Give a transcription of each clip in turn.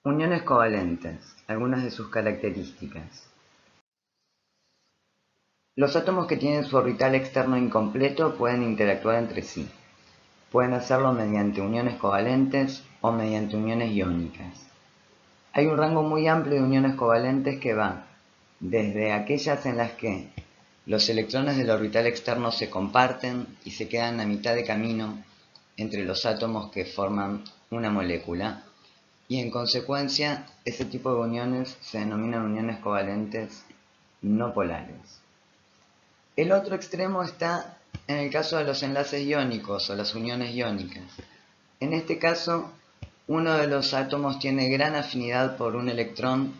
Uniones covalentes, algunas de sus características. Los átomos que tienen su orbital externo incompleto pueden interactuar entre sí. Pueden hacerlo mediante uniones covalentes o mediante uniones iónicas. Hay un rango muy amplio de uniones covalentes que va desde aquellas en las que los electrones del orbital externo se comparten y se quedan a mitad de camino entre los átomos que forman una molécula, y en consecuencia ese tipo de uniones se denominan uniones covalentes no polares. El otro extremo está en el caso de los enlaces iónicos o las uniones iónicas. En este caso, uno de los átomos tiene gran afinidad por un electrón,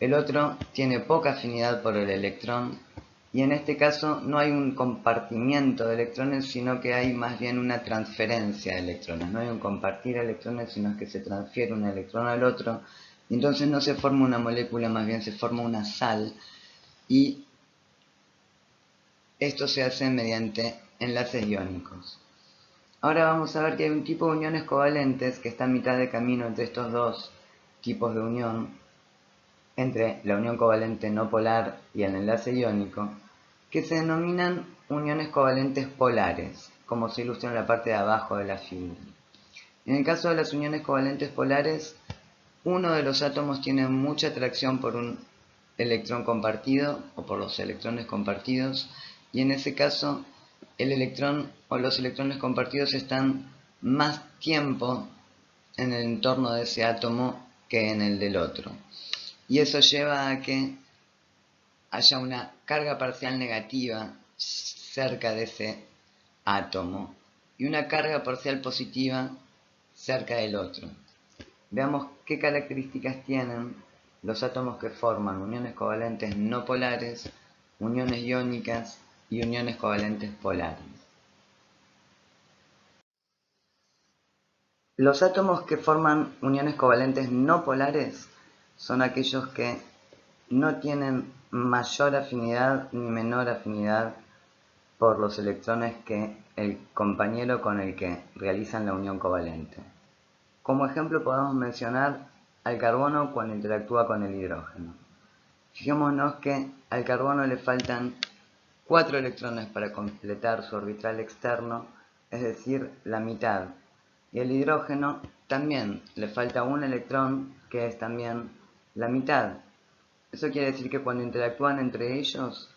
el otro tiene poca afinidad por el electrón, y en este caso no hay un compartimiento de electrones, sino que hay más bien una transferencia de electrones. No hay un compartir electrones, sino que se transfiere un electrón al otro, y entonces no se forma una molécula, más bien se forma una sal, y esto se hace mediante enlaces iónicos. Ahora vamos a ver que hay un tipo de uniones covalentes que está a mitad de camino entre estos dos tipos de unión, entre la unión covalente no polar y el enlace iónico, que se denominan uniones covalentes polares, como se ilustra en la parte de abajo de la figura. En el caso de las uniones covalentes polares, uno de los átomos tiene mucha atracción por un electrón compartido o por los electrones compartidos, y en ese caso el electrón o los electrones compartidos están más tiempo en el entorno de ese átomo que en el del otro. Y eso lleva a que haya una carga parcial negativa cerca de ese átomo y una carga parcial positiva cerca del otro. Veamos qué características tienen los átomos que forman uniones covalentes no polares, uniones iónicas y uniones covalentes polares. Los átomos que forman uniones covalentes no polares son aquellos que no tienen mayor afinidad ni menor afinidad por los electrones que el compañero con el que realizan la unión covalente. Como ejemplo podemos mencionar al carbono cuando interactúa con el hidrógeno. Fijémonos que al carbono le faltan 4 electrones para completar su orbital externo, es decir, la mitad. Y al hidrógeno también le falta un electrón, que es también la mitad. Eso quiere decir que cuando interactúan entre ellos,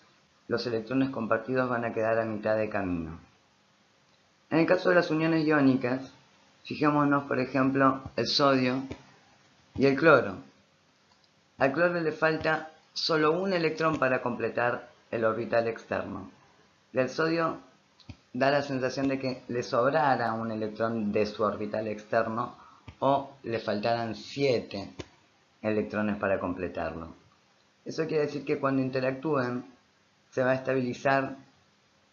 los electrones compartidos van a quedar a mitad de camino. En el caso de las uniones iónicas, fijémonos por ejemplo el sodio y el cloro. Al cloro le falta solo un electrón para completar el orbital externo. Y al sodio da la sensación de que le sobrara un electrón de su orbital externo o le faltaran 7 electrones para completarlo. Eso quiere decir que cuando interactúen se va a estabilizar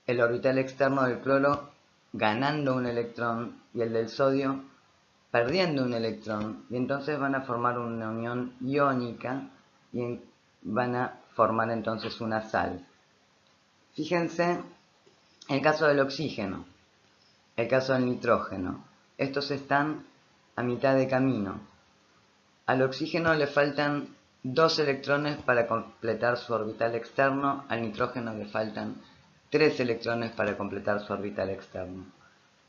el orbital externo del cloro ganando un electrón y el del sodio perdiendo un electrón, y entonces van a formar una unión iónica y van a formar entonces una sal. Fíjense el caso del oxígeno, el caso del nitrógeno. Estos están a mitad de camino. Al oxígeno le faltan 2 electrones para completar su orbital externo, al nitrógeno le faltan 3 electrones para completar su orbital externo.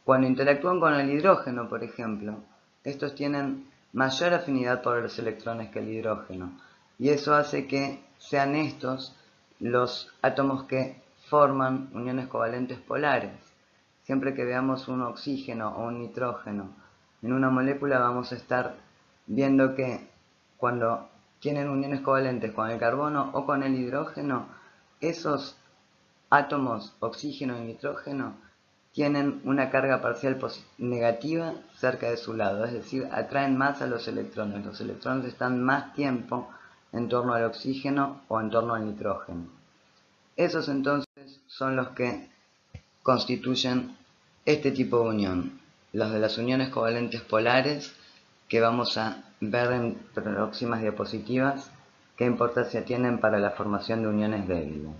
Cuando interactúan con el hidrógeno, por ejemplo, estos tienen mayor afinidad por los electrones que el hidrógeno, y eso hace que sean estos los átomos que forman uniones covalentes polares. Siempre que veamos un oxígeno o un nitrógeno en una molécula vamos a estar viendo que cuando tienen uniones covalentes con el carbono o con el hidrógeno, esos átomos oxígeno y nitrógeno tienen una carga parcial negativa cerca de su lado, es decir, atraen más a los electrones. Los electrones están más tiempo en torno al oxígeno o en torno al nitrógeno. Esos entonces son los que constituyen este tipo de unión, los de las uniones covalentes polares, que vamos a ver en próximas diapositivas qué importancia tienen para la formación de uniones débiles.